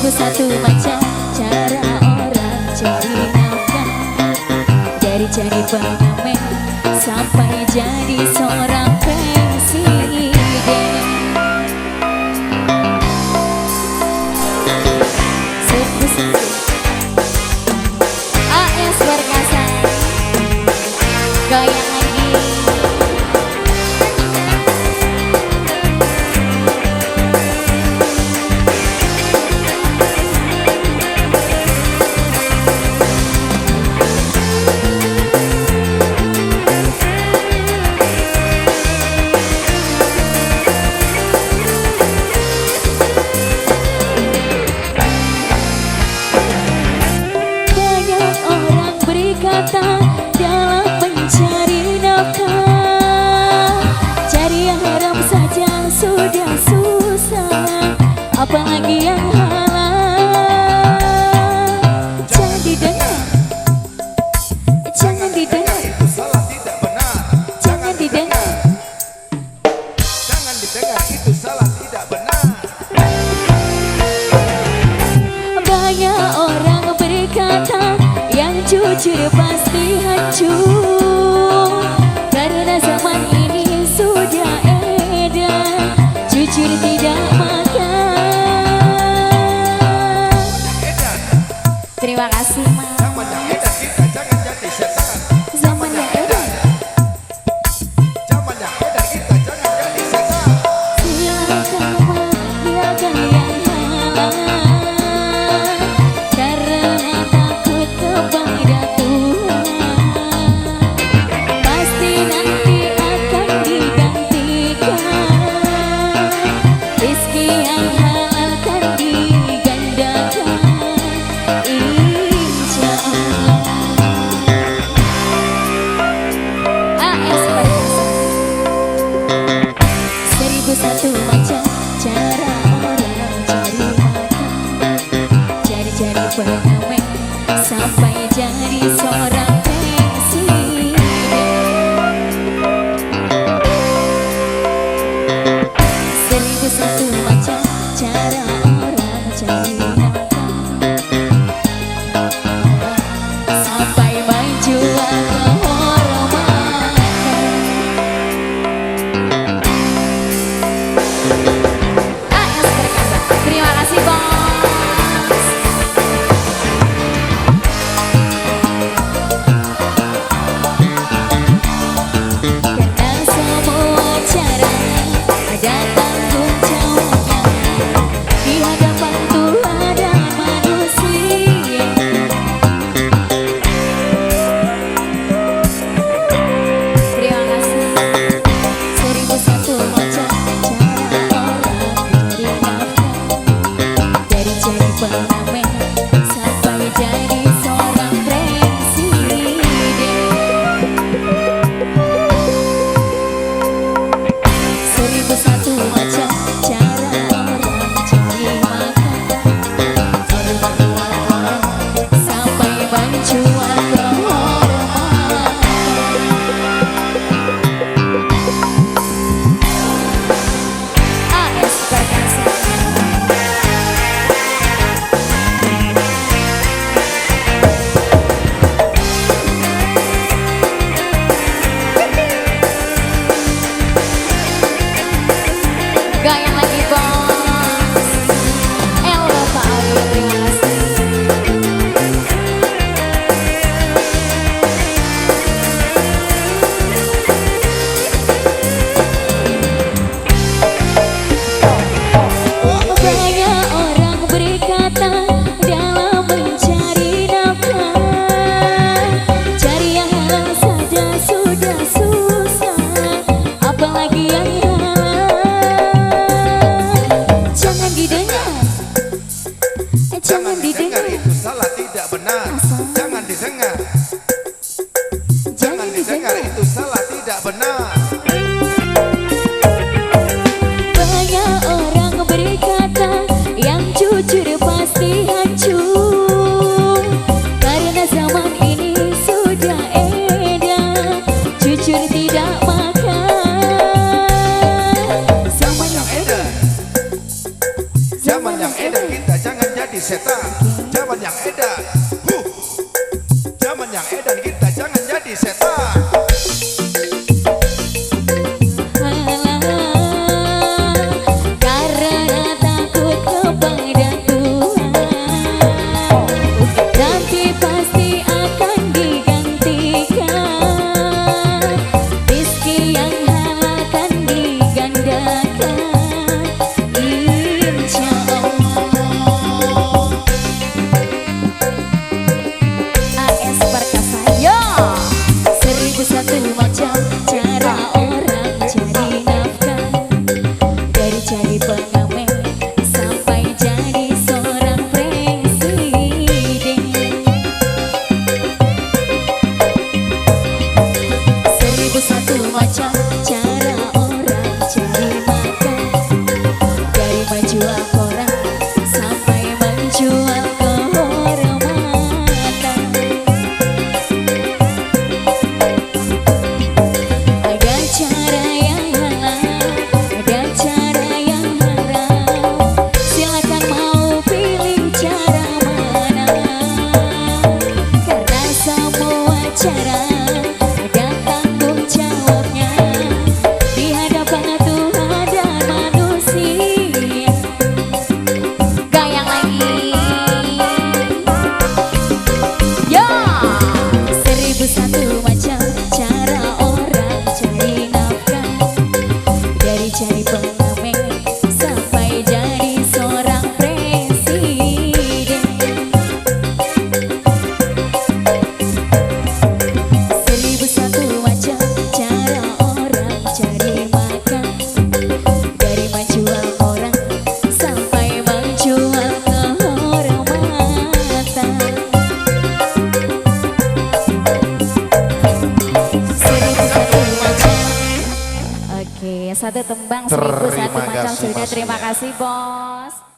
Satu macam cara orang cari nafkah, dari jadi pengamen sampai jadi seorang presiden. AS Perkasa goyang lagi. Dalam mencari nafkah, cari yang haram saja sudah susah, apalagi yang halal. Jangan didengar, jangan didengar, itu salah tidak benar. jangan didengar. Jangan didengar, itu salah tidak benar. Banyak orang berkata yang jujur pasti hancur, karena zaman ini sudah edan jujur tidak makan. Terima kasih Mas. Zaman yang edan kita jangan jadi setan. Zaman yang edan. Zaman yang edan kita jangan jadi setan. Silakan bahagiakan yang halal, karena takut kepada Tuhan. Pasti nanti akan digantikan, rezeki yang halal kan digandakan, insya Allah. AS Perkasa. 1001 macam cara orang cari makan, cari-cari pengamen sampai jadi seorang presiden. 1001 macam cara orang cari nafkah, sampai menjual kehormatan. AS Perkasa. Terima kasih bos. Karena semua cara ada tanggung jawabnya di hadapan Tuhan dan manusia. Terima kasih. 1001 macam cara orang cari nafkah, dari jadi pengamen sampai jadi seorang presiden. 1001 macam cara orang cari makan, sampai menjual kehormatan. AS Perkasa. setan. Zaman yang edan, zaman yang edan, kita jangan jadi setan. Karena takut kepada Tuhan, nanti pasti akan digantikan. Rizki yang halal akan digandakan, insya Allah. AS Perkasa, yo 1001 macam cara orang cari nafkah, dari jadi pengamen sampai jadi seorang presiden. 1001 macam cara orang cari makan, dari menjual koran sampai menjual kehormatan. Ada cara yang halal, ada cara yang haram. Silakan mau pilih cara mana, karena semua cara ada tanggung jawabnya di hadapan Tuhan dan manusia. Goyang lagi, yo 1001 macam cara orang cari nafkah, dari jadi pengamen sampai jadi seorang presiden. 1001 macam cara orang cari makan, dari menjual orang sampai menjual kehormatan. 1001 macam. Oke, satu tembang 1001 Terima macam kasih, sudah. Mas Terima Nia. kasih, Bos.